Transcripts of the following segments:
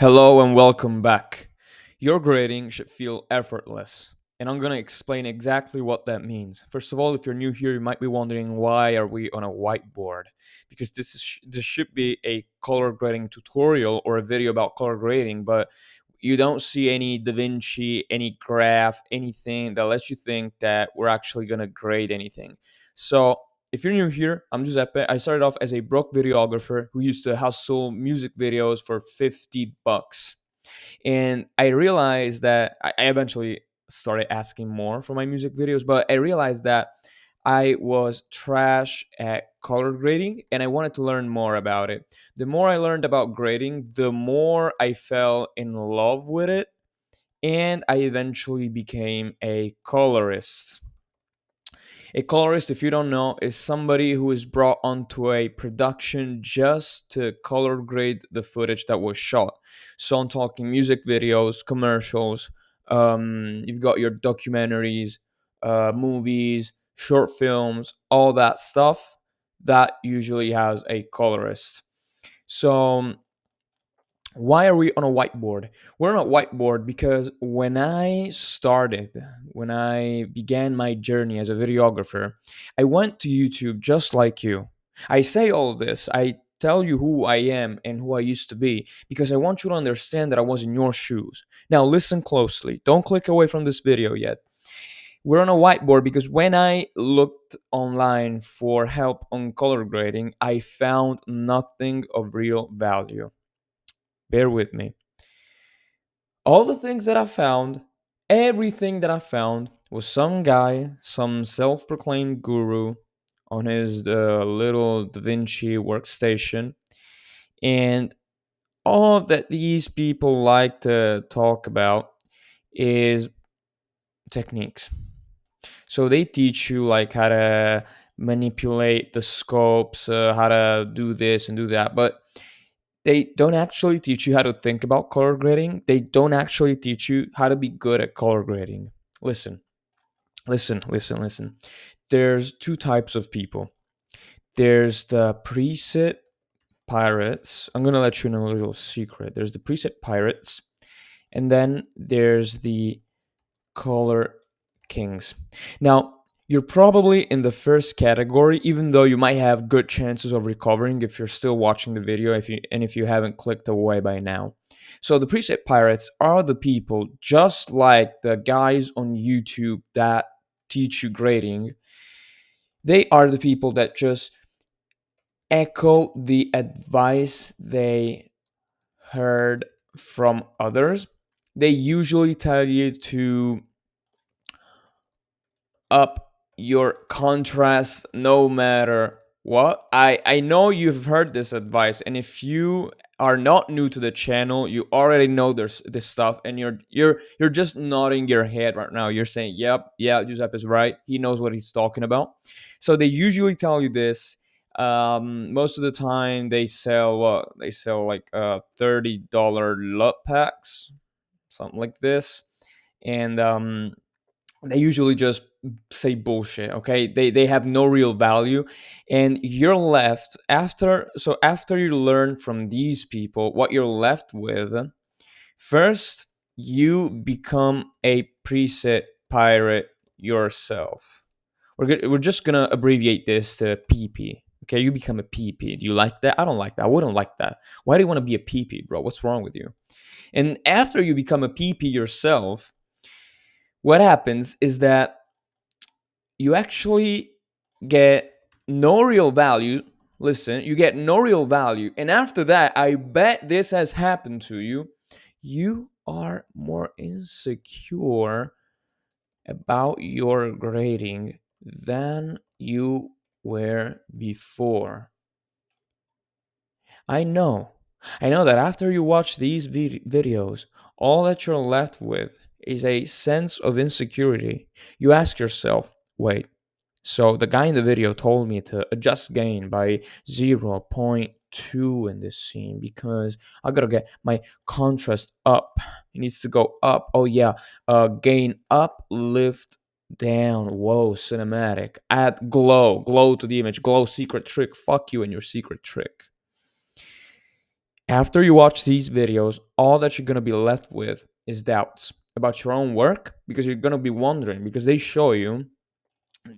Hello and welcome back. Your grading should feel effortless, and I'm going to explain exactly what that means. First of all, if you're new here, you might be wondering why are we on a whiteboard? Because this should be a color grading tutorial or a video about color grading, but you don't see any Da Vinci, any graph, anything that lets you think that we're actually going to grade anything. So, if you're new here, I'm Giuseppe. I started off as a broke videographer who used to hustle music videos for 50 bucks. And I realized that I eventually started asking more for my music videos, but I realized that I was trash at color grading and I wanted to learn more about it. The more I learned about grading, the more I fell in love with it, and I eventually became a colorist. A colorist, if you don't know, is somebody who is brought onto a production just to color grade the footage that was shot. So I'm talking music videos, commercials, you've got your documentaries, movies, short films, all that stuff that usually has a colorist. So why are we on a whiteboard? We're on a whiteboard because when I began my journey as a videographer, I went to YouTube just like you. I say all this, I tell you who I am and who I used to be because I want you to understand that I was in your shoes. Now, listen closely. Don't click away from this video yet. We're on a whiteboard because when I looked online for help on color grading, I found nothing of real value. Bear with me. All the things that I found, everything that I found was some guy, some self proclaimed guru on his little Da Vinci workstation. And all that these people like to talk about is techniques. So they teach you like how to manipulate the scopes, how to do this and do that. But they don't actually teach you how to think about color grading. They don't actually teach you how to be good at color grading. Listen, listen. There's two types of people. There's the preset pirates. I'm going to let you know a little secret. There's the preset pirates, and then there's the color kings. Now, you're probably in the first category, even though you might have good chances of recovering if you're still watching the video, if you haven't clicked away by now. So the preset pirates are the people just like the guys on YouTube that teach you grading. They are the people that just echo the advice they heard from others. They usually tell you to up your contrast no matter what. I know you've heard this advice, and if you are not new to the channel, you already know there's this stuff, and you're just nodding your head right now. You're saying, "Yep, yeah, Giuseppe's right. He knows what he's talking about." So they usually tell you this. Most of the time, they sell what they sell like $30 LUT packs, something like this, and they usually just say bullshit. Okay, they have no real value, and you're left after you learn from these people what you're left with. First, you become a preset pirate yourself. We're just gonna abbreviate this to PP. Okay, you become a PP. Do you like that? I don't like that. I wouldn't like that. Why do you want to be a PP, bro? What's wrong with you? And after you become a PP yourself, what happens is that you actually get no real value. Listen, you get no real value. And after that, I bet this has happened to you. You are more insecure about your grading than you were before. I know. I know that after you watch these videos, all that you're left with is a sense of insecurity. You ask yourself, wait, so the guy in the video told me to adjust gain by zero point 0.2 in this scene because I gotta get my contrast up. It needs to go up. Oh yeah, gain up, lift down. Whoa, cinematic. Add glow to the image. Glow secret trick. Fuck you and your secret trick. After you watch these videos, all that you're going to be left with is doubts about your own work, because you're going to be wondering, because they show you,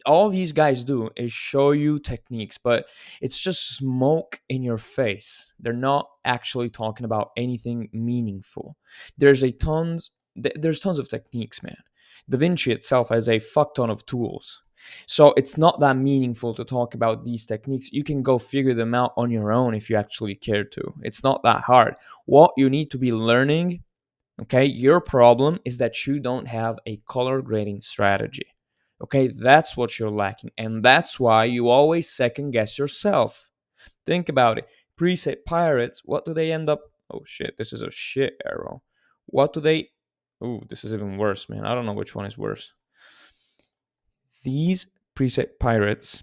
all these guys do is show you techniques, but it's just smoke in your face. They're not actually talking about anything meaningful. There's tons of techniques, man. Da Vinci itself has a fuck ton of tools. So it's not that meaningful to talk about these techniques. You can go figure them out on your own if you actually care to. It's not that hard. What you need to be learning, okay, your problem is that you don't have a color grading strategy. Okay, that's what you're lacking. And that's why you always second guess yourself. Think about it. Preset pirates, what do they end up? Oh shit, this is a shit arrow. What do they? Ooh, this is even worse, man. I don't know which one is worse. These preset pirates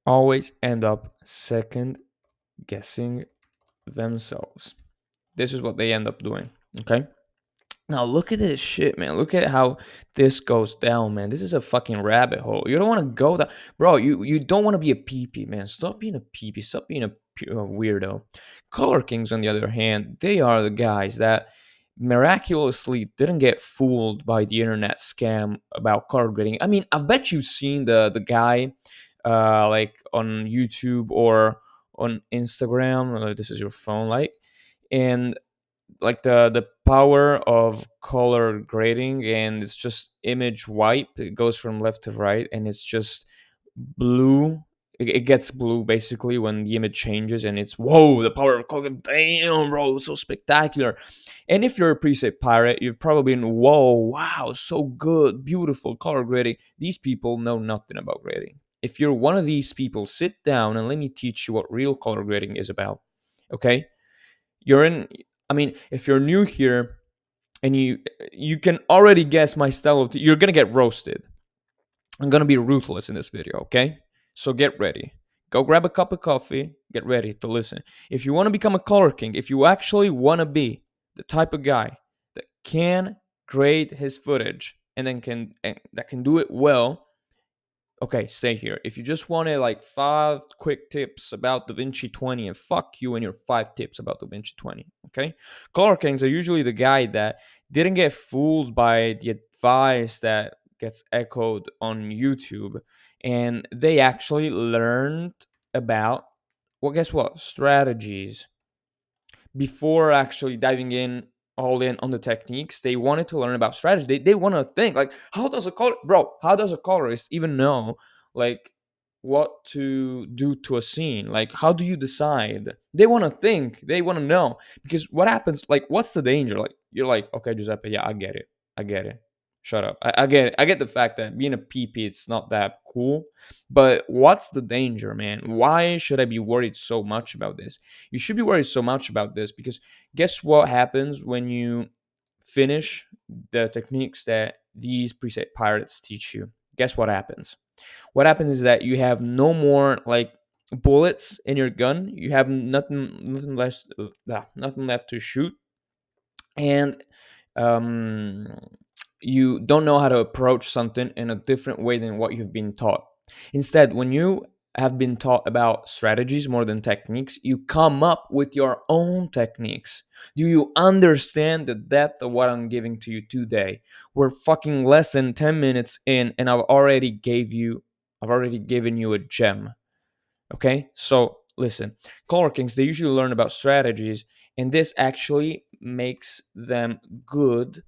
always end up second guessing themselves. This is what they end up doing. Okay. Now look at this shit, man. Look at how this goes down, man. This is a fucking rabbit hole. You don't want to go down, bro. You don't want to be a peepee, man. Stop being a peepee. Stop being a weirdo. Color Kings, on the other hand, they are the guys that miraculously didn't get fooled by the internet scam about color grading. I mean, I bet you've seen the guy, like on YouTube or on Instagram. This is your phone, like, and like the power of color grading, and it's just image wipe. It goes from left to right, and it's just blue. It gets blue basically when the image changes, and it's whoa, the power of color. Damn, bro, so spectacular. And if you're a preset pirate, you've probably been, whoa, wow, so good, beautiful color grading. These people know nothing about grading. If you're one of these people, sit down and let me teach you what real color grading is about. Okay, you're in. I mean, if you're new here and you can already guess my style of you're gonna get roasted. I'm gonna be ruthless in this video, okay? So get ready. Go grab a cup of coffee. Get ready to listen. If you want to become a color king, if you actually want to be the type of guy that can grade his footage and then that can do it well, okay, stay here. If you just wanted like 5 quick tips about DaVinci 20, and fuck you and your 5 tips about DaVinci 20, okay? Color Kings are usually the guy that didn't get fooled by the advice that gets echoed on YouTube, and they actually learned about, well, guess what? Strategies before actually diving in all in on the techniques. They wanted to learn about strategy. They want to think like, how does a colorist even know like what to do to a scene? Like, how do you decide? They want to think, they want to know, because what happens, like, what's the danger? Like, you're like, okay, Giuseppe, yeah, I get it, shut up. I get it. I get the fact that being a PP, it's not that cool, but what's the danger, man? Why should I be worried so much about this? You should be worried so much about this because guess what happens when you finish the techniques that these preset pirates teach you? Guess what happens? What happens is that you have no more like bullets in your gun. You have nothing left to shoot, and um, you don't know how to approach something in a different way than what you've been taught. Instead, when you have been taught about strategies more than techniques, you come up with your own techniques. Do you understand the depth of what I'm giving to you today? We're fucking less than 10 minutes in, and I've already given you a gem. Okay? So listen, color kings, they usually learn about strategies, and this actually makes them good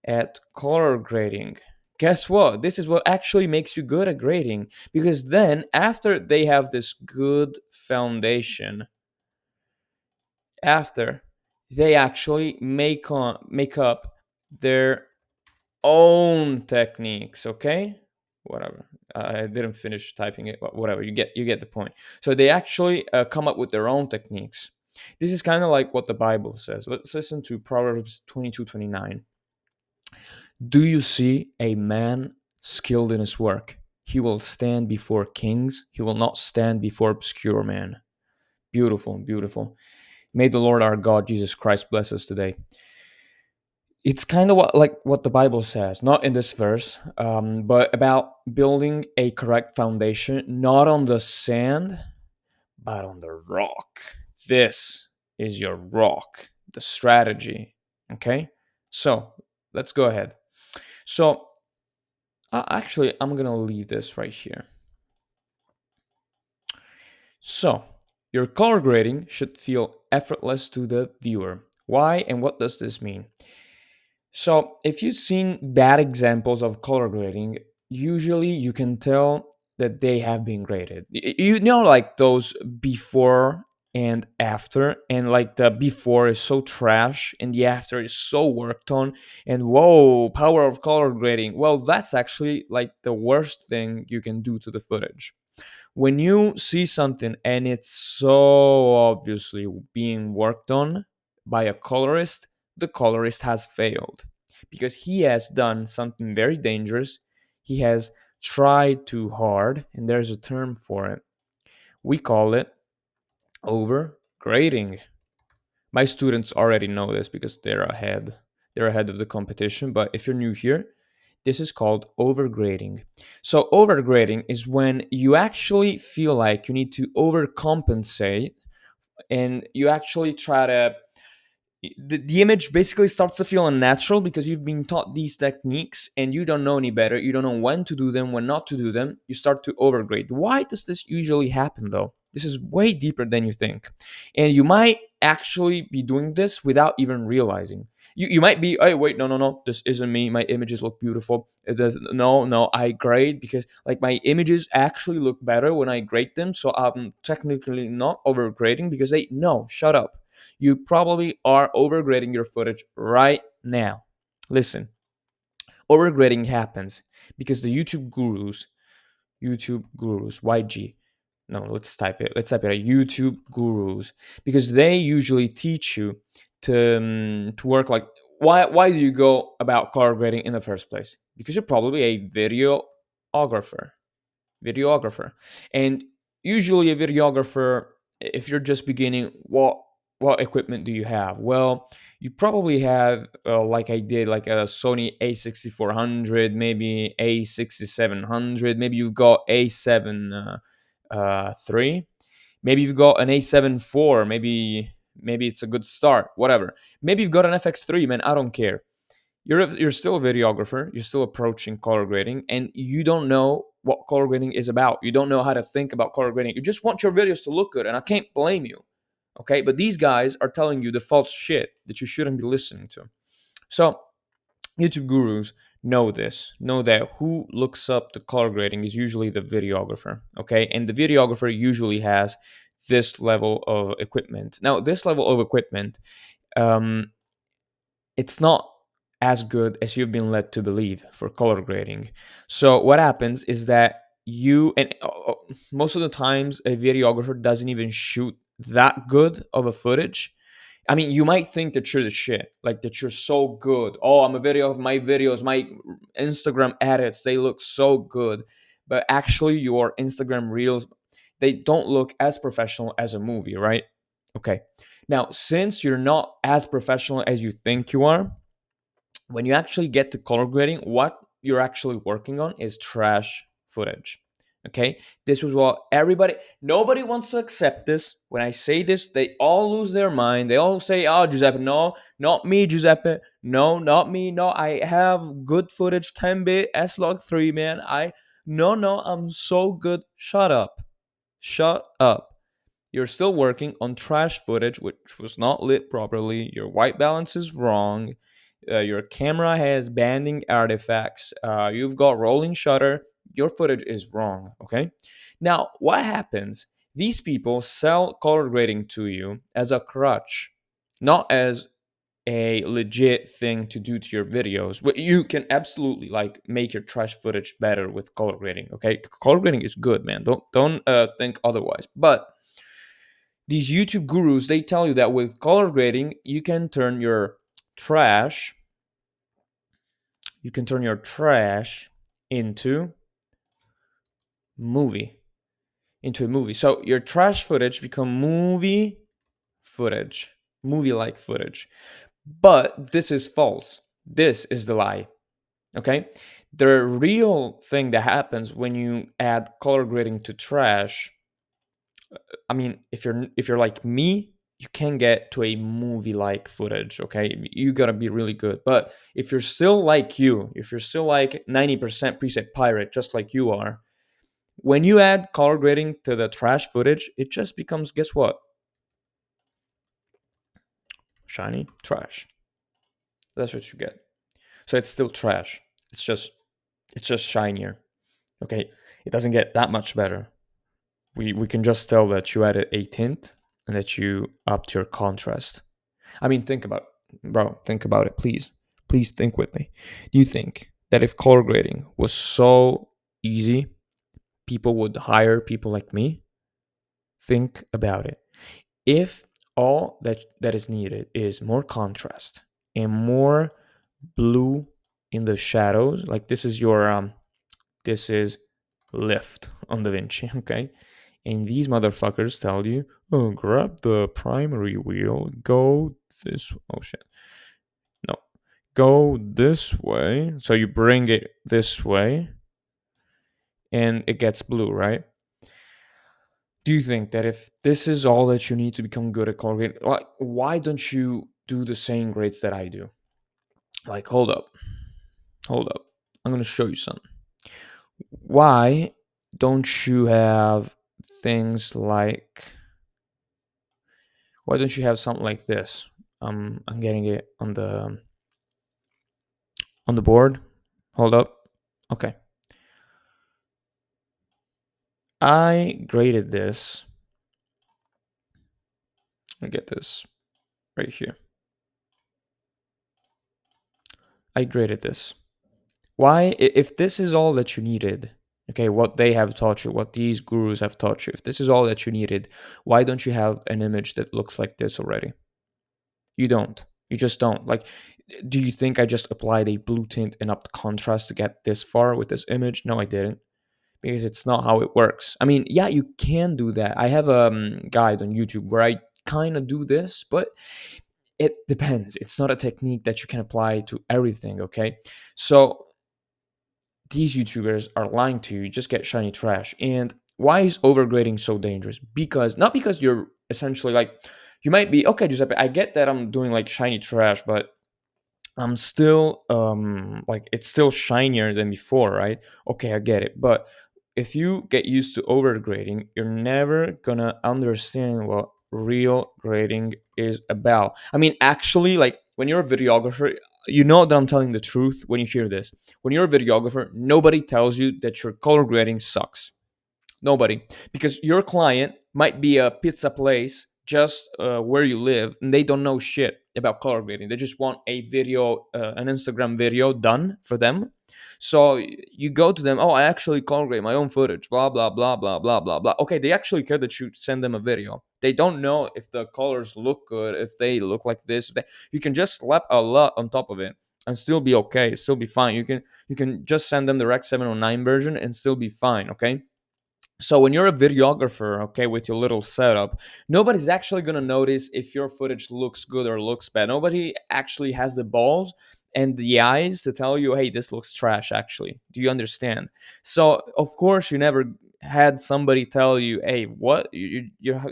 at color grading. Guess what? This is what actually makes you good at grading, because then after they have this good foundation, after they actually make up their own techniques, okay? Whatever. I didn't finish typing it, but whatever. You get the point. So they actually come up with their own techniques. This is kind of like what the Bible says. Let's listen to Proverbs 22:29. Do you see a man skilled in his work? He will stand before kings. He will not stand before obscure men. Beautiful, beautiful. May the Lord our God, Jesus Christ, bless us today. It's kind of what the Bible says, not in this verse, but about building a correct foundation, not on the sand, but on the rock. This is your rock, the strategy. Okay, so let's go ahead. So actually, I'm gonna leave this right here. So your color grading should feel effortless to the viewer. Why and what does this mean? So, if you've seen bad examples of color grading, usually you can tell that they have been graded. You know, like those before and after, and like the before is so trash and the after is so worked on, and whoa, power of color grading. Well, that's actually like the worst thing you can do to the footage. When you see something and it's so obviously being worked on by a colorist, the colorist has failed because he has done something very dangerous. He has tried too hard, and there's a term for it. We call it overgrading. My students already know this because they're ahead. They're ahead of the competition. But if you're new here, this is called overgrading. So, overgrading is when you actually feel like you need to overcompensate and you actually try to the image basically starts to feel unnatural because you've been taught these techniques and you don't know any better. You don't know when to do them, when not to do them. You start to overgrade. Why does this usually happen though? This is way deeper than you think. And you might actually be doing this without even realizing. You might be, hey, wait, no, no, no, this isn't me. My images look beautiful. It does, no, no, I grade because like my images actually look better when I grade them. So I'm technically not overgrading because they, no, shut up. You probably are overgrading your footage right now. Listen, overgrading happens because the YouTube gurus, YG, no, let's type it. Let's type it. YouTube gurus, because they usually teach you to work like. Why do you go about color grading in the first place? Because you're probably a videographer, and usually a videographer, if you're just beginning, what equipment do you have? Well, you probably have like I did, like a Sony A6400, maybe A6700, maybe you've got A7 3, maybe you've got an A7 IV, maybe it's a good start, whatever. Maybe you've got an FX3, man, I don't care. You're still a videographer, you're still approaching color grading, and you don't know what color grading is about. You don't know how to think about color grading. You just want your videos to look good, and I can't blame you. Okay, but these guys are telling you the false shit that you shouldn't be listening to. So YouTube gurus know this, know that who looks up the color grading is usually the videographer. Okay, and the videographer usually has this level of equipment. Now, this level of equipment, um, it's not as good as you've been led to believe for color grading. So what happens is that you and most of the times a videographer doesn't even shoot that good of a footage. I mean, you might think that you're the shit, like that you're so good. Oh, I'm a video of my videos, my Instagram edits, they look so good. But actually your Instagram reels, they don't look as professional as a movie, right? Okay. Now, since you're not as professional as you think you are, when you actually get to color grading, what you're actually working on is trash footage. Okay, this was what nobody wants to accept this. When I say this, they all lose their mind. They all say, "Oh, Giuseppe, no, not me, Giuseppe, no, not me, no, I have good footage, 10-bit S-Log 3, man. No, no, I'm so good." Shut up, shut up. You're still working on trash footage, which was not lit properly. Your white balance is wrong. Your camera has banding artifacts. You've got rolling shutter. Your footage is wrong. Okay. Now, what happens? These people sell color grading to you as a crutch, not as a legit thing to do to your videos. But you can absolutely like make your trash footage better with color grading. Okay, color grading is good, man. Don't think otherwise. But these YouTube gurus, they tell you that with color grading, trash, you can turn your trash into movie, into a movie. So your trash footage become footage, movie-like footage. But this is false. This is the lie. Okay? The real thing that happens when you add color grading to trash, I mean, if you're like me, you can get to a movie like footage. Okay, you gotta be really good. But if you're still like you, if you're still like 90% preset pirate, just like you are, when you add color grading to the trash footage, it just becomes, guess what? Shiny trash. That's what you get. So it's still trash. It's just it's just shinier. Okay, it doesn't get that much better. We can just tell that you added a tint and that you upped your contrast. I mean, think about bro, think about it, please. Please think with me. Do you think that if color grading was so easy, people would hire people like me? Think about it. If all that is needed is more contrast and more blue in the shadows, like this is lift on DaVinci, okay? And these motherfuckers tell you, oh, grab the primary wheel, go this, oh shit, no, go this way. So you bring it this way and it gets blue, right? Do you think that if this is all that you need to become good at color grading, why don't you do the same grades that I do? Like, hold up. I'm gonna show you something. Why don't you have things like, why don't you have something like this? I'm getting it on the board. Hold up. Okay. I graded this. I get this right here. I graded this. Why, if this is all that you needed, okay, what they have taught you, what these gurus have taught you, if this is all that you needed, why don't you have an image that looks like this already? You don't. You just don't. Like, do you think I just applied a blue tint and upped contrast to get this far with this image? No, I didn't. Because it's not how it works. I mean, yeah, you can do that. I have a guide on YouTube where I kind of do this, but it depends. It's not a technique that you can apply to everything, okay? So these YouTubers are lying to you. You just get shiny trash. And why is overgrading so dangerous? Because not because you're essentially like, you might be, okay, Giuseppe, I get that I'm doing like shiny trash, but I'm still like it's still shinier than before, right? Okay, I get it. But if you get used to overgrading, you're never gonna understand what real grading is about. I mean, actually, like when you're a videographer, you know that I'm telling the truth when you hear this. When you're a videographer, nobody tells you that your color grading sucks. Nobody. Because your client might be a pizza place just where you live, and they don't know shit about color grading. They just want a video, an Instagram video done for them. So you go to them, oh, I actually color grade my own footage, blah, blah, blah, blah, blah, blah, blah. Okay, they actually care that you send them a video. They don't know if the colors look good, if they look like this. You can just slap a lot on top of it and still be okay, still be fine. You can just send them the Rec 709 version and still be fine, okay? So when you're a videographer, okay, with your little setup, nobody's actually going to notice if your footage looks good or looks bad. Nobody actually has the balls and the eyes to tell you, hey, this looks trash, actually. Do you understand? So, of course, you never had somebody tell you, hey, what? You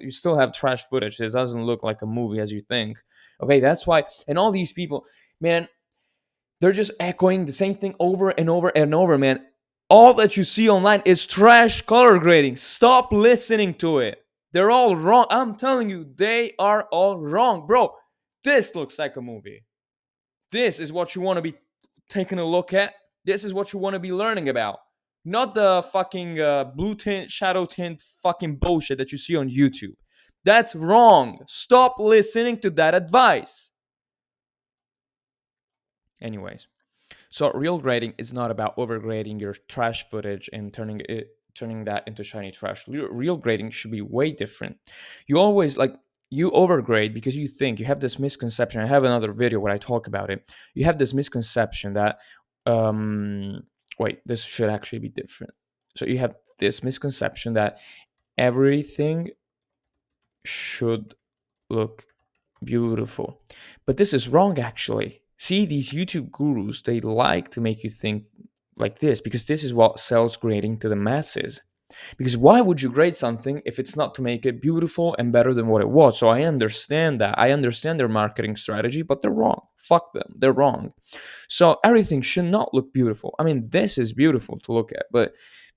still have trash footage. This doesn't look like a movie as you think. Okay, that's why. And all these people, man, they're just echoing the same thing over and over and over, man. All that you see online is trash color grading. Stop listening to it. They're all wrong. I'm telling you, they are all wrong. Bro, this looks like a movie. This is what you want to be taking a look at. This is what you want to be learning about. Not the fucking blue tint, shadow tint fucking bullshit that you see on YouTube. That's wrong. Stop listening to that advice. Anyways. So real grading is not about overgrading your trash footage and turning that into shiny trash. Real grading should be way different. You always like you overgrade because you think you have this misconception. I have another video where I talk about it. You have this misconception that wait, this should actually be different. So you have this misconception that everything should look beautiful. But this is wrong, actually. See, these YouTube gurus, they like to make you think like this because this is what sells grading to the masses. Because why would you grade something if it's not to make it beautiful and better than what it was? So I understand that. I understand their marketing strategy, but they're wrong. Fuck them. They're wrong. So everything should not look beautiful. I mean, this is beautiful to look at, but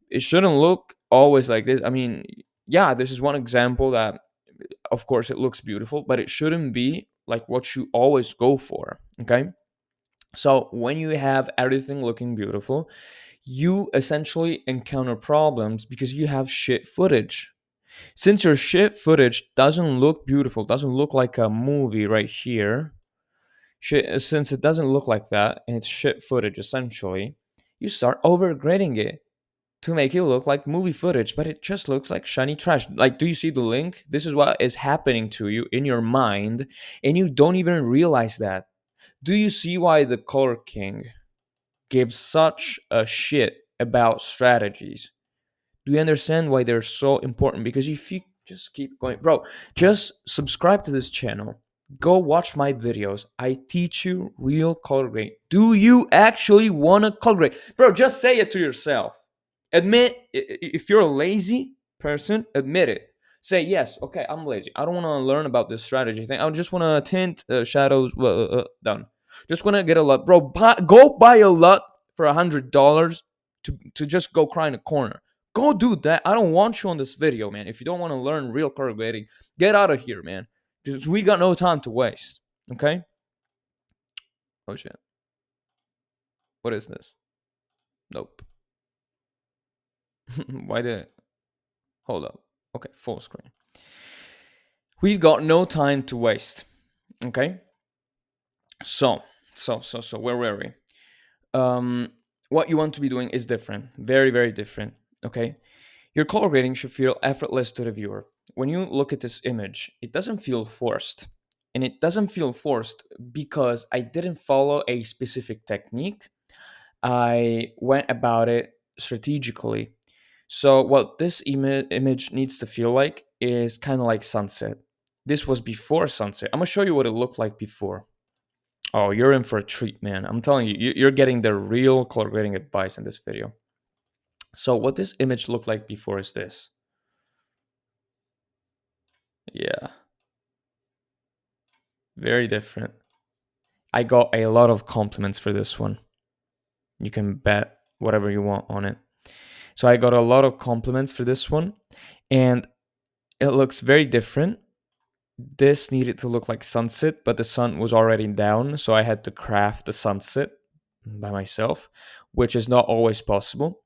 it shouldn't look always like this. I mean, yeah, this is one example that, of course, it looks beautiful, but it shouldn't be like what you always go for. Okay. So when you have everything looking beautiful, you essentially encounter problems because you have shit footage. Since your shit footage doesn't look beautiful, doesn't look like a movie right here, since it doesn't look like that and it's shit footage essentially, you start overgrading it to make it look like movie footage, but it just looks like shiny trash. Like, do you see the link? This is what is happening to you in your mind, and you don't even realize that. Do you see why the Color King gives such a shit about strategies? Do you understand why they're so important? Because if you just keep going, bro, just subscribe to this channel. Go watch my videos. I teach you real color grading. Do you actually want to color grade? Bro, just say it to yourself. Admit, if you're a lazy person, admit it. Say, yes, okay, I'm lazy. I don't want to learn about this strategy thing. I just want to tint shadows. Done. Just want to get a LUT. Bro, go buy a LUT for $100 to just go cry in a corner. Go do that. I don't want you on this video, man. If you don't want to learn real color grading, get out of here, man. Because we got no time to waste. Okay? Oh shit. What is this? Nope. Why did it? Hold up. Okay, full screen. We've got no time to waste. Okay? So where were we? What you want to be doing is different. Very, very different. Okay? Your color grading should feel effortless to the viewer. When you look at this image, it doesn't feel forced. And it doesn't feel forced because I didn't follow a specific technique. I went about it strategically. So, what this image needs to feel like is kind of like sunset. This was before sunset. I'm going to show you what it looked like before. Oh, you're in for a treat, man. I'm telling you, you're getting the real color grading advice in this video. So, what this image looked like before is this. Yeah, very different. I got a lot of compliments for this one. You can bet whatever you want on it. So I got a lot of compliments for this one, and it looks very different. This needed to look like sunset, but the sun was already down, so I had to craft the sunset by myself, which is not always possible.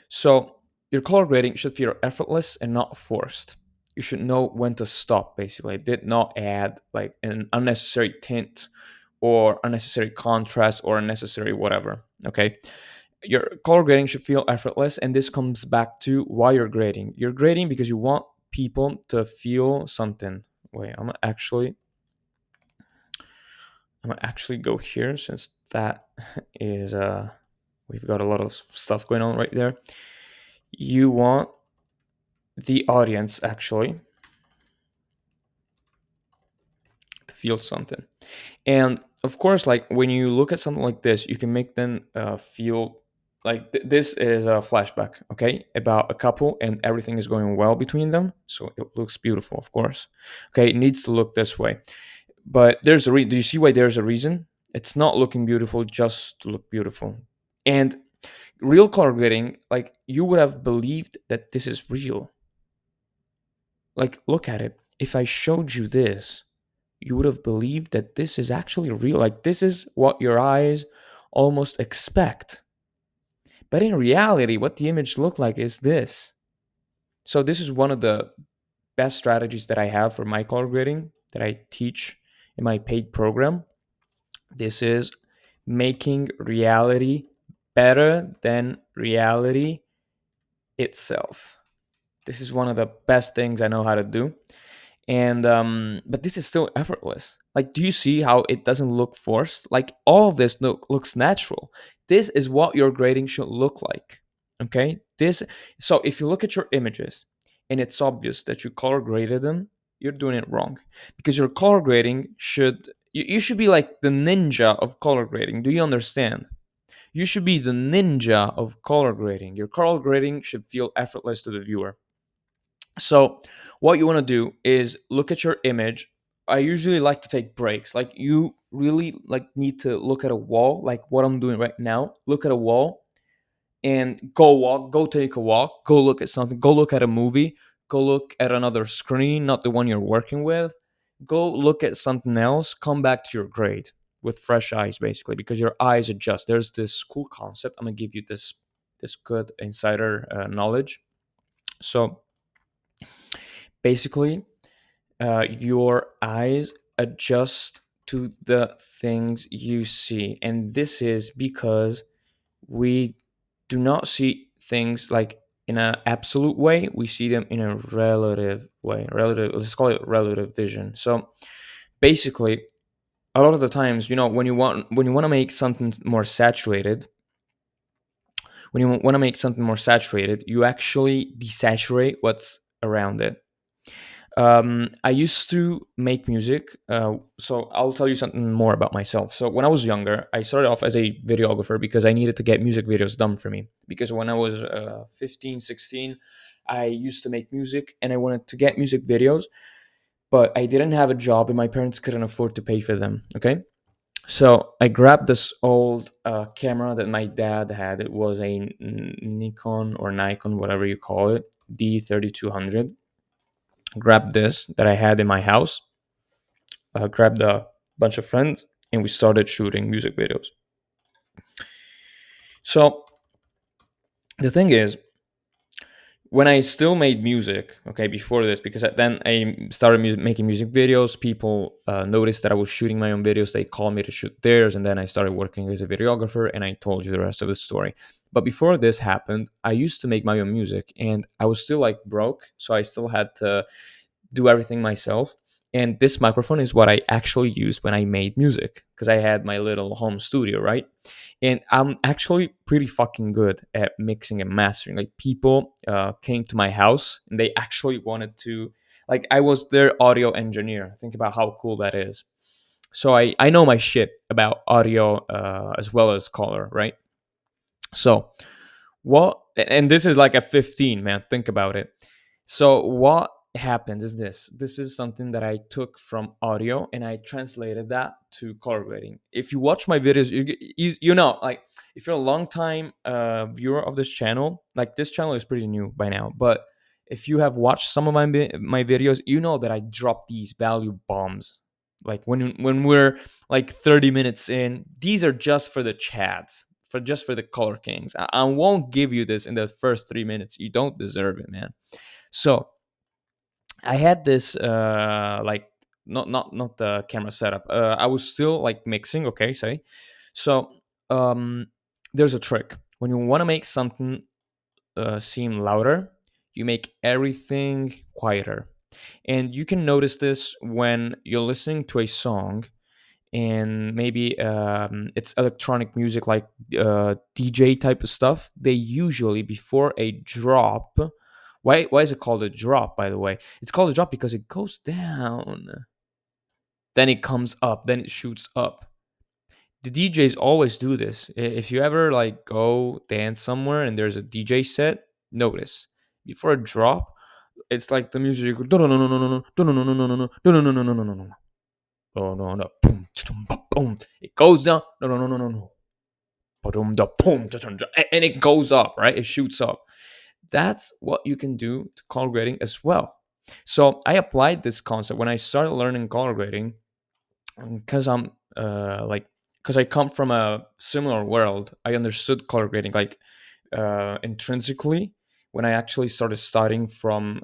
So your color grading should feel effortless and not forced. You should know when to stop, basically. I did not add like an unnecessary tint or unnecessary contrast or unnecessary whatever. Okay. Your color grading should feel effortless, and this comes back to why you're grading. You're grading because you want people to feel something. Wait, I'm gonna actually go here since that is we've got a lot of stuff going on right there. You want the audience actually to feel something. And of course, like when you look at something like this, you can make them feel like this is a flashback, okay, about a couple and everything is going well between them. So it looks beautiful, of course. Okay, it needs to look this way. But there's a reason. Do you see why there's a reason? It's not looking beautiful just to look beautiful. And real color grading, like you would have believed that this is real. Like, look at it. If I showed you this, you would have believed that this is actually real. Like, this is what your eyes almost expect. But in reality, what the image looked like is this. So, this is one of the best strategies that I have for my color grading that I teach in my paid program. This is making reality better than reality itself. This is one of the best things I know how to do. And but this is still effortless. Like, do you see how it doesn't look forced? Like, all of this looks natural. This is what your grading should look like. Okay, this. So if you look at your images and it's obvious that you color graded them, you're doing it wrong, because your color grading should, you should be like the ninja of color grading. Do you understand? You should be the ninja of color grading. Your color grading should feel effortless to the viewer. So, what you want to do is look at your image. I usually like to take breaks. Like you really like need to look at a wall, like what I'm doing right now. Look at a wall and go walk, go take a walk, go look at something, go look at a movie, go look at another screen, not the one you're working with. Go look at something else, come back to your grade with fresh eyes basically because your eyes adjust. There's this cool concept. I'm going to give you this good insider knowledge. So, basically, your eyes adjust to the things you see. And this is because we do not see things like in an absolute way, we see them in a relative way. Relative, let's call it relative vision. So basically, a lot of the times, when you want to make something more saturated, you actually desaturate what's around it. I used to make music, so I'll tell you something more about myself. So when I was younger, I started off as a videographer because I needed to get music videos done for me. Because when I was 15, 16, I used to make music and I wanted to get music videos, but I didn't have a job and my parents couldn't afford to pay for them. Okay, so I grabbed this old camera that my dad had. It was a Nikon or Nikon, whatever you call it, D3200. Grabbed this that I had in my house, grabbed a bunch of friends, and we started shooting music videos. So the thing is, when I still made music, okay, before this, because then I started making music videos, people noticed that I was shooting my own videos. They called me to shoot theirs, and then I started working as a videographer, and I told you the rest of the story. But before this happened, I used to make my own music, and I was still like broke, so I still had to do everything myself. And this microphone is what I actually used when I made music because I had my little home studio, right? And I'm actually pretty fucking good at mixing and mastering. Like people came to my house and they actually wanted to, like I was their audio engineer. Think about how cool that is. So I know my shit about audio as well as color, right? So what, and this is like a 15, man, think about it. So what happens is this is something that I took from audio and I translated that to color grading. If you watch my videos, you know, like if you're a long time viewer of this channel, like this channel is pretty new by now, but if you have watched some of my videos, you know that I drop these value bombs. Like when we're like 30 minutes in, these are just for the chats, for just for the color kings. I won't give you this in the first 3 minutes. You don't deserve it, man. So I had this like not the camera setup. I was still like mixing. Okay, say so. Um, there's a trick when you want to make something seem louder. You make everything quieter, and you can notice this when you're listening to a song and maybe it's electronic music like DJ type of stuff. They usually before a drop. Why is it called a drop? By the way, it's called a drop because it goes down, then it comes up, then it shoots up. The DJs always do this. If you ever like go dance somewhere and there's a DJ set, notice before a drop, it's like the music. No no no no no no no no no no no no no no no no no no no no. Oh no no boom boom. It goes down. No no no no no no. Boom boom and it goes up, right? It shoots up. That's what you can do to color grading as well. So I applied this concept when I started learning color grading because I'm like because I come from a similar world. I understood color grading like intrinsically when I actually started studying from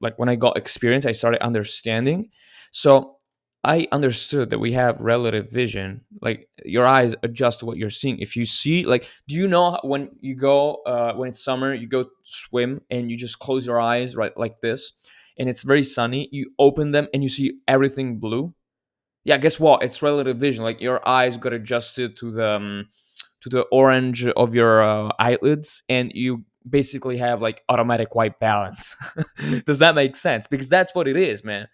like when I got experience, I started understanding. So I understood that we have relative vision. Like your eyes adjust to what you're seeing. If you see, like, do you know when you go when it's summer, you go swim and you just close your eyes right like this, and it's very sunny. You open them and you see everything blue. Yeah, guess what? It's relative vision. Like your eyes got adjusted to the orange of your eyelids, and you basically have like automatic white balance. Does that make sense? Because that's what it is, man.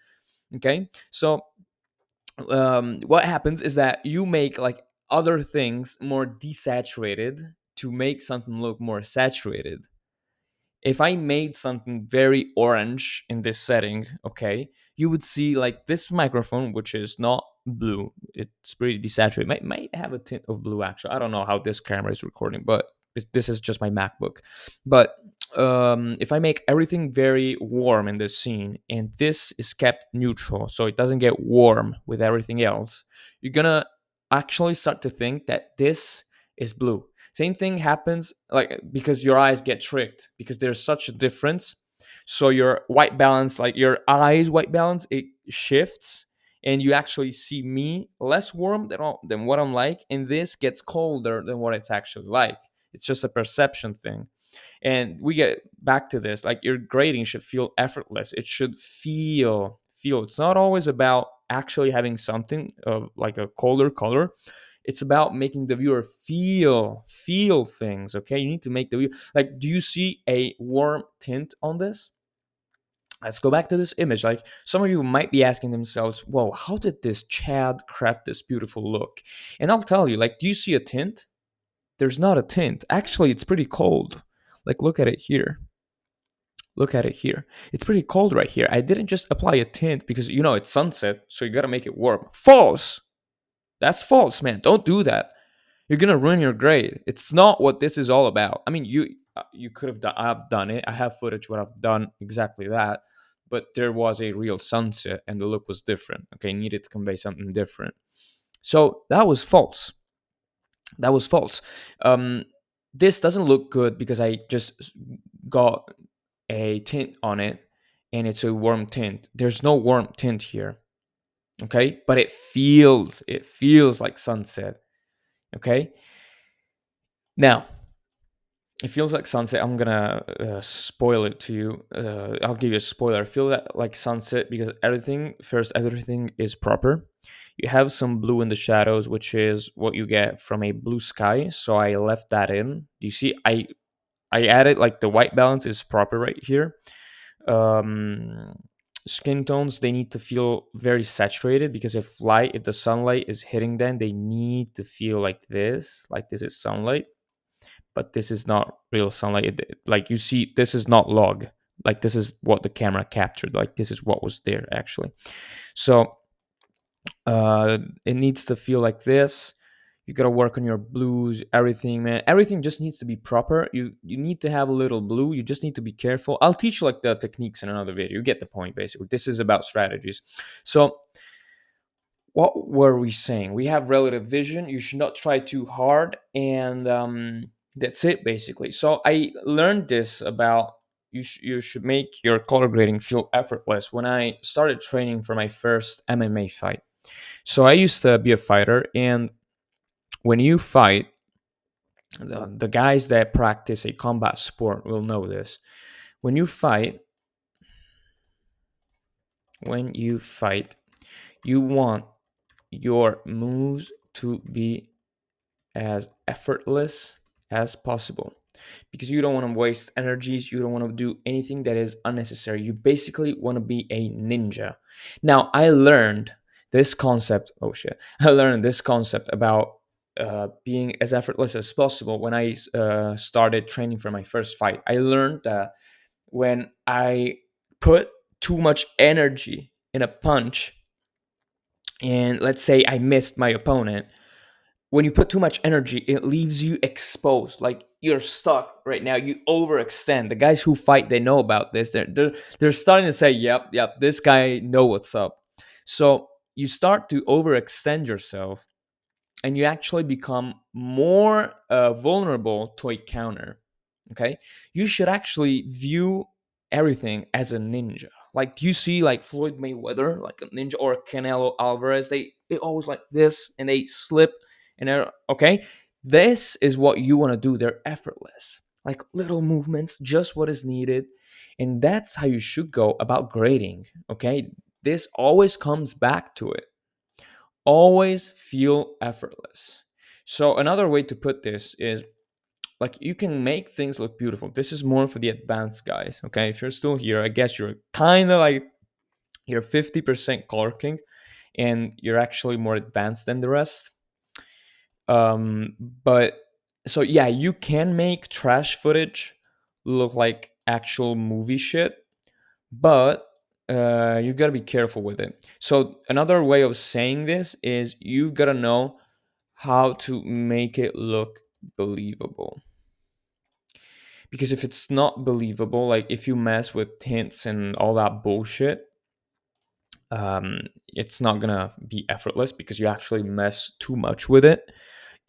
Okay, so what happens is that you make like other things more desaturated to make something look more saturated. If I made something very orange in this setting, okay, you would see like this microphone, which is not blue. It's pretty desaturated. Might have a tint of blue actually. I don't know how this camera is recording, but this is just my MacBook. But if I make everything very warm in this scene and this is kept neutral, so it doesn't get warm with everything else, you're gonna actually start to think that this is blue. Same thing happens like because your eyes get tricked because there's such a difference. So your white balance, like your eyes white balance, it shifts and you actually see me less warm than what I'm like, and this gets colder than what it's actually like. It's just a perception thing. And we get back to this, like your grading should feel effortless. It should feel. It's not always about actually having something of like a colder color. It's about making the viewer feel things. Okay, you need to make the viewer like, do you see a warm tint on this? Let's go back to this image. Like some of you might be asking themselves, whoa, how did this Chad craft this beautiful look? And I'll tell you, like, do you see a tint? There's not a tint. Actually, it's pretty cold. Like, look at it here. Look at it here. It's pretty cold right here. I didn't just apply a tint because, it's sunset, so you gotta make it warm. False! That's false, man. Don't do that. You're gonna ruin your grade. It's not what this is all about. I mean, you could have done. I've done it. I have footage where I've done exactly that, but there was a real sunset and the look was different. Okay, needed to convey something different. So that was false. That was false. This doesn't look good because I just got a tint on it and it's a warm tint. There's no warm tint here. Okay, but it feels like sunset. Okay, now it feels like sunset. I'm gonna spoil it to you. I'll give you a spoiler. I feel that like sunset because everything is proper. You have some blue in the shadows, which is what you get from a blue sky. So I left that in. You see, I added like the white balance is proper right here. Um, Skin tones, they need to feel very saturated because if the sunlight is hitting them, they need to feel like this is sunlight, but this is not real sunlight. Like you see, this is not log. Like this is what the camera captured. Like this is what was there actually. So it needs to feel like this. You gotta work on your blues, everything, man. Everything just needs to be proper. You need to have a little blue. You just need to be careful. I'll teach you like the techniques in another video. You get the point, basically. This is about strategies. So what were we saying? We have relative vision. You should not try too hard, and that's it basically. So I learned this about you should make your color grading feel effortless when I started training for my first MMA fight. So I used to be a fighter, and when you fight, the guys that practice a combat sport will know this. When you fight, when you fight, you want your moves to be as effortless as possible because you don't want to waste energies. You don't want to do anything that is unnecessary. You basically want to be a ninja. Now, I learned this concept. Oh shit. I learned this concept about being as effortless as possible when I started training for my first fight. I learned that when I put too much energy in a punch, and let's say I missed my opponent, when you put too much energy, it leaves you exposed. Like you're stuck right now. You overextend. The guys who fight, they know about this. They're starting to say, "Yep, this guy know what's up." So you start to overextend yourself, and you actually become more vulnerable to a counter. Okay, you should actually view everything as a ninja. Like, do you see like Floyd Mayweather, like a ninja, or Canelo Alvarez? They always like this, and they slip, and they're okay. This is what you want to do. They're effortless, like little movements, just what is needed, and that's how you should go about grading. Okay, this always comes back to it. Always feel effortless. So another way to put this is like you can make things look beautiful. This is more for the advanced guys. Okay, if you're still here, I guess you're kind of like you're 50% color king and you're actually more advanced than the rest. But so yeah, you can make trash footage look like actual movie shit, but you gotta be careful with it. So another way of saying this is you've gotta know how to make it look believable. Because if it's not believable, like if you mess with tints and all that bullshit, it's not gonna be effortless because you actually mess too much with it,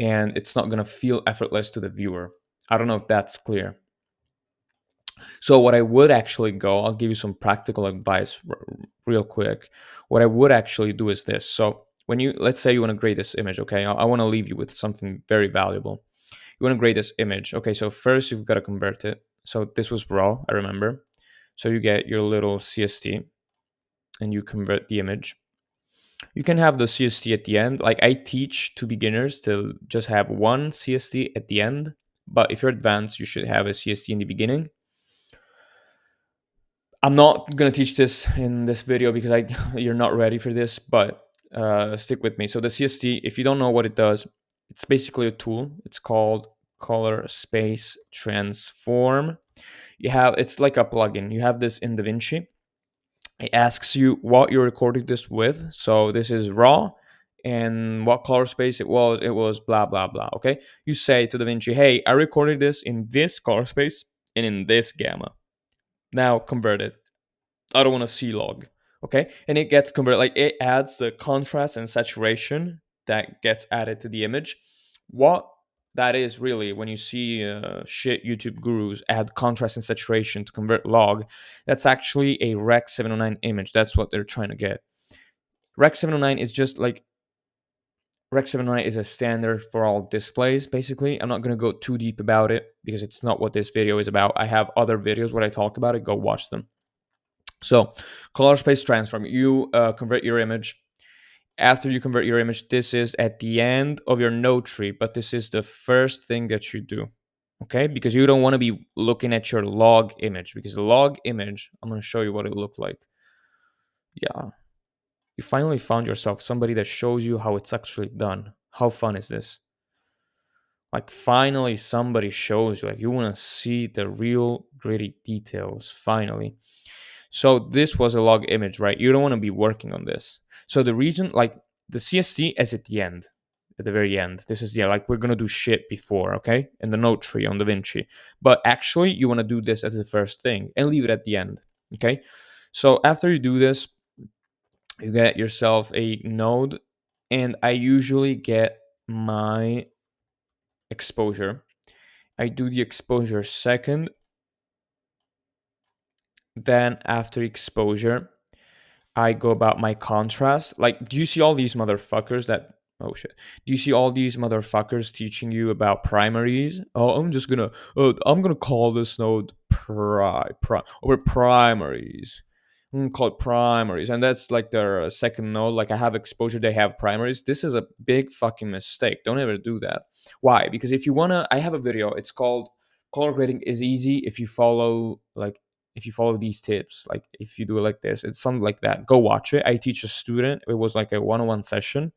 and it's not gonna feel effortless to the viewer. I don't know if that's clear. So what I would actually go, I'll give you some practical advice real quick. What I would actually do is this. So when you, let's say you want to grade this image, okay, I want to leave you with something very valuable. You want to grade this image. Okay, so first you've got to convert it. So this was raw, I remember. So you get your little CST and you convert the image. You can have the CST at the end. Like I teach to beginners to just have one CST at the end. But if you're advanced, you should have a CST in the beginning. I'm not gonna teach this in this video because I you're not ready for this, but stick with me. So the CST, if you don't know what it does, it's basically a tool. It's called Color Space Transform. You have it's like a plugin. You have this in DaVinci. It asks you what you're recording this with. So this is raw, and what color space it was. It was blah blah blah. Okay, you say to DaVinci, hey, I recorded this in this color space and in this gamma. Now convert it. I don't want to see log. Okay. And it gets converted, like it adds the contrast and saturation that gets added to the image. What that is really when you see shit YouTube gurus add contrast and saturation to convert log, that's actually a Rec 709 image. That's what they're trying to get. Rec 709 is just like Rec 709 is a standard for all displays, basically. I'm not going to go too deep about it because it's not what this video is about. I have other videos where I talk about it. Go watch them. So, color space transform. You convert your image. After you convert your image, this is at the end of your node tree, but this is the first thing that you do. Okay, because you don't want to be looking at your log image, because the log image, I'm going to show you what it looked like. Yeah, you finally found yourself somebody that shows you how it's actually done. How fun is this? Like, finally, somebody shows you, like, you want to see the real gritty details, finally. So this was a log image, right? You don't want to be working on this. So the reason, like the CST is at the end, at the very end. This is, yeah, like we're going to do shit before, okay? In the node tree on DaVinci. But actually, you want to do this as the first thing and leave it at the end, okay? So after you do this, you get yourself a node, and I usually get my exposure. I do the exposure second. Then after exposure, I go about my contrast. Like, do you see all these motherfuckers that? Oh shit! Do you see all these motherfuckers teaching you about primaries? Oh, I'm gonna call this node over primaries. I'm gonna call it primaries, and that's like their second node. Like I have exposure, they have primaries. This is a big fucking mistake. Don't ever do that. Why? Because if you wanna, I have a video. It's called "Color Grading is Easy If You Follow these tips, like if you do it like this, it's something like that. Go watch it. I teach a student. It was like a one-on-one session.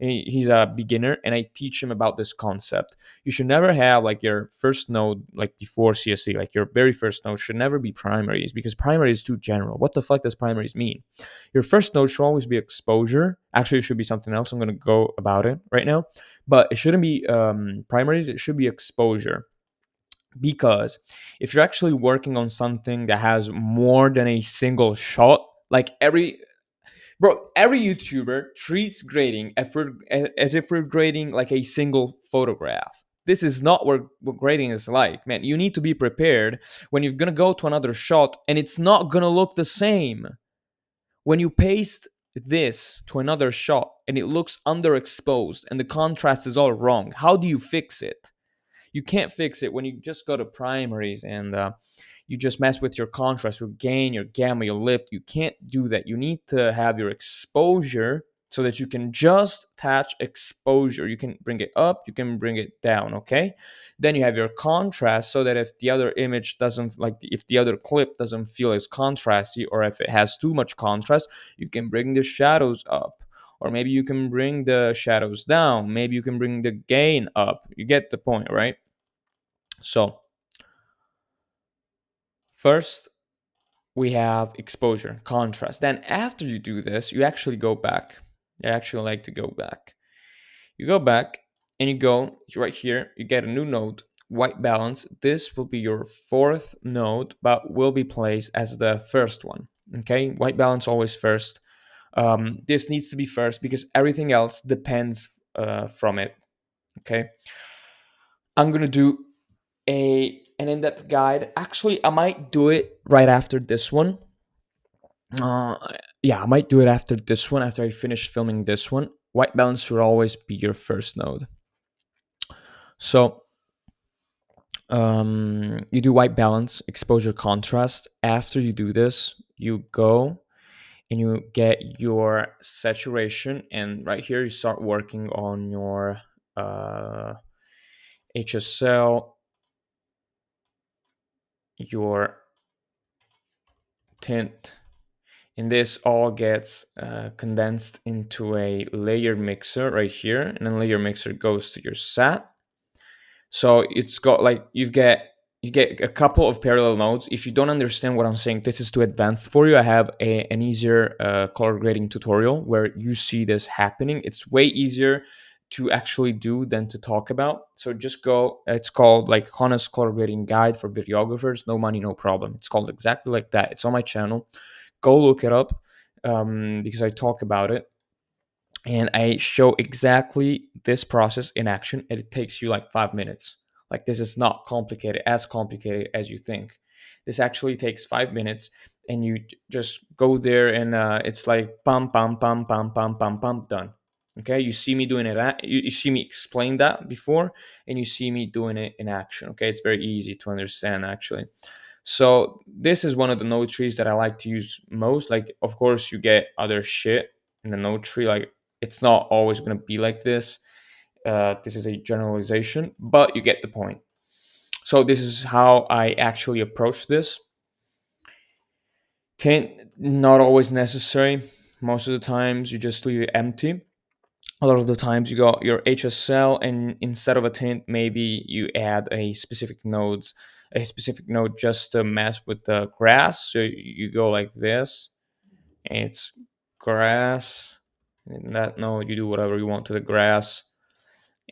And he's a beginner, and I teach him about this concept. You should never have like your first node, like before CSC, like your very first node should never be primaries, because primary is too general. What the fuck does primaries mean? Your first node should always be exposure. Actually, it should be something else. I'm going to go about it right now, but it shouldn't be primaries. It should be exposure. Because if you're actually working on something that has more than a single shot, like every YouTuber treats grading as if we're grading like a single photograph. This is not what grading is like, man. You need to be prepared when you're gonna go to another shot and it's not gonna look the same. When you paste this to another shot and it looks underexposed and the contrast is all wrong, how do you fix it? You can't fix it when you just go to primaries and you just mess with your contrast, your gain, your gamma, your lift. You can't do that. You need to have your exposure so that you can just attach exposure. You can bring it up, you can bring it down, okay? Then you have your contrast so that if the other image doesn't, like if the other clip doesn't feel as contrasty, or if it has too much contrast, you can bring the shadows up. or maybe you can bring the shadows down, maybe you can bring the gain up. You get the point, right? So first we have exposure, contrast. Then after you do this, you actually go back. I actually like to go back. You go back and you go right here, you get a new node, white balance. This will be your fourth node, but will be placed as the first one. Okay, white balance always first. This needs to be first because everything else depends from it. Okay, I'm gonna do an in-depth guide. Actually, I might do it right after this one. Uh, yeah, I might do it after this one. After I finish filming this one, white balance should always be your first node. So you do white balance, exposure, contrast. After you do this, you go and you get your saturation, and right here you start working on your uh, HSL, your tint, and this all gets condensed into a layer mixer right here, and then layer mixer goes to your sat. So it's got like you get a couple of parallel nodes. If you don't understand what I'm saying, this is too advanced for you. I have an easier color grading tutorial where you see this happening. It's way easier to actually do than to talk about. So just go. It's called like Honest Color Grading Guide for Videographers. No money, no problem. It's called exactly like that. It's on my channel. Go look it up because I talk about it, and I show exactly this process in action, and it takes you like 5 minutes. Like, this is not complicated as you think. This actually takes 5 minutes, and you just go there, and it's like pam pam pam pam pam pam pam, done. Okay, you see me doing it. You see me explain that before, and you see me doing it in action. Okay, it's very easy to understand actually. So this is one of the node trees that I like to use most. Like, of course, you get other shit in the node tree. Like, it's not always going to be like this. This is a generalization, but you get the point. So this is how I actually approach this. Tint, not always necessary. Most of the times you just leave it empty. A lot of the times you got your HSL, and instead of a tint, maybe you add a specific node just to mess with the grass. So you go like this, and it's grass. In that node, you do whatever you want to the grass,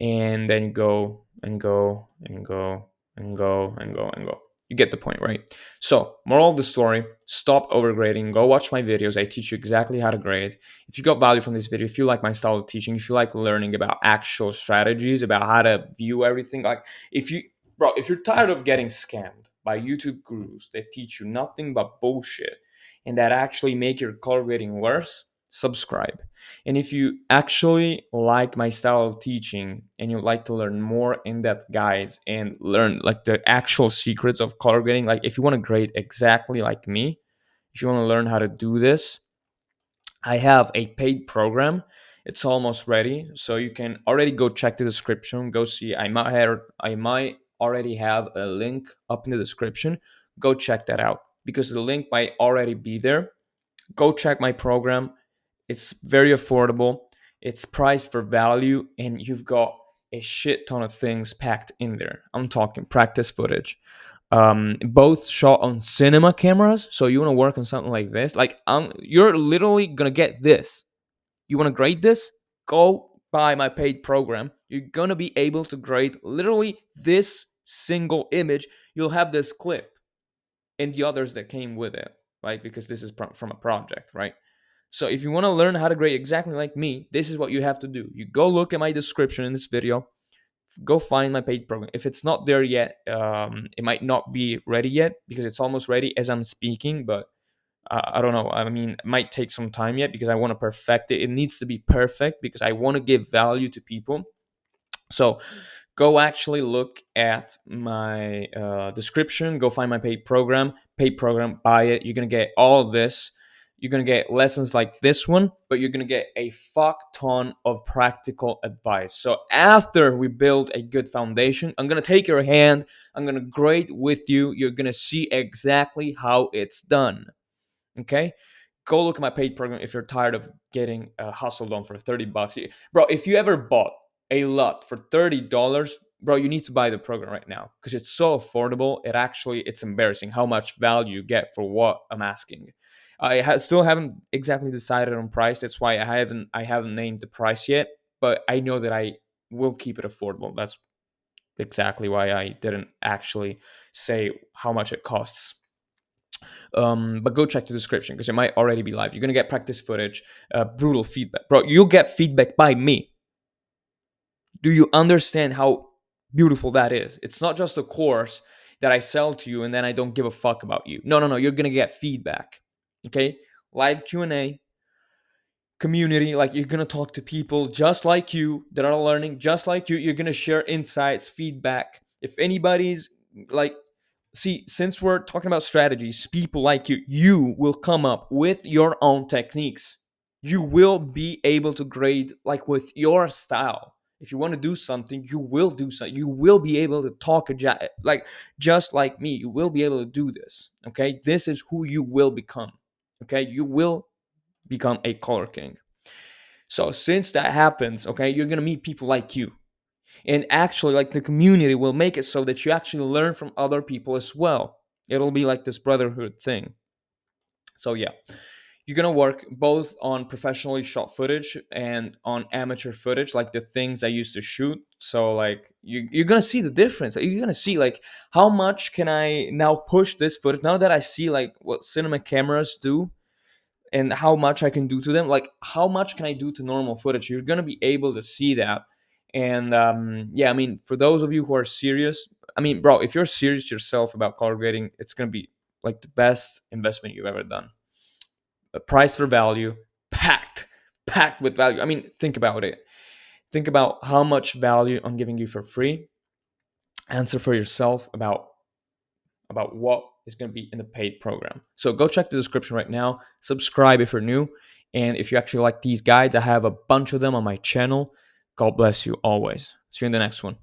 and then you go and go and go and go and go and go. You get the point, right? So, moral of the story, stop overgrading. Go watch my videos. I teach you exactly how to grade. If you got value from this video, if you like my style of teaching, if you like learning about actual strategies, about how to view everything, like if you're tired of getting scammed by YouTube gurus that teach you nothing but bullshit and that actually make your color grading worse, subscribe. And if you actually like my style of teaching and you like to learn more in-depth guides and learn like the actual secrets of color grading, like if you want to grade exactly like me, if you want to learn how to do this, I have a paid program. It's almost ready, so you can already go check the description. Go see. I might already have a link up in the description. Go check that out because the link might already be there. Go check my program. It's very affordable. It's priced for value, and you've got a shit ton of things packed in there. I'm talking practice footage, both shot on cinema cameras. So you want to work on something like this? Like, you're literally gonna get this. You want to grade this? Go buy my paid program. You're gonna be able to grade literally this single image. You'll have this clip and the others that came with it, right? Because this is from a project, right? So if you want to learn how to grade exactly like me, this is what you have to do. You go look at my description in this video, go find my paid program. If it's not there yet, it might not be ready yet because it's almost ready as I'm speaking, but I don't know. I mean, it might take some time yet because I want to perfect it. It needs to be perfect because I want to give value to people. So go actually look at my description, go find my paid program, buy it. You're going to get all of this. You're going to get lessons like this one, but you're going to get a fuck ton of practical advice. So after we build a good foundation, I'm going to take your hand, I'm going to grade with you. You're going to see exactly how it's done. Okay? Go look at my paid program if you're tired of getting hustled on for $30. Bro, if you ever bought a lot for $30, bro, you need to buy the program right now because it's so affordable. It's embarrassing how much value you get for what I'm asking. Still haven't exactly decided on price. That's why I haven't named the price yet, but I know that I will keep it affordable. That's exactly why I didn't actually say how much it costs. But go check the description because it might already be live. You're gonna get practice footage, brutal feedback, bro. You'll get feedback by me. Do you understand how beautiful that is? It's not just a course that I sell to you and then I don't give a fuck about you. No, no, no. You're gonna get feedback. Okay, live Q&A, community. Like you're gonna talk to people just like you that are learning just like you. You're gonna share insights, feedback. If anybody's like, see, since we're talking about strategies, people like you will come up with your own techniques. You will be able to grade like with your style. If you want to do something, you will do something. You will be able to talk like just like me. You will be able to do this. Okay, this is who you will become. Okay, you will become a color king. So since that happens, okay, you're gonna meet people like you, and actually like the community will make it so that you actually learn from other people as well. It'll be like this brotherhood thing. So yeah, you're gonna work both on professionally shot footage and on amateur footage, like the things I used to shoot. So like you're gonna see the difference. You're gonna see like how much can I now push this footage now that I see like what cinema cameras do and how much I can do to them. Like how much can I do to normal footage? You're gonna be able to see that. And yeah, I mean, for those of you who are serious, I mean, bro, if you're serious yourself about color grading, it's gonna be like the best investment you've ever done. A price for value, packed with value. I mean, think about it. Think about how much value I'm giving you for free. Answer for yourself about what is going to be in the paid program. So go check the description right now. Subscribe if you're new. And if you actually like these guides, I have a bunch of them on my channel. God bless you always. See you in the next one.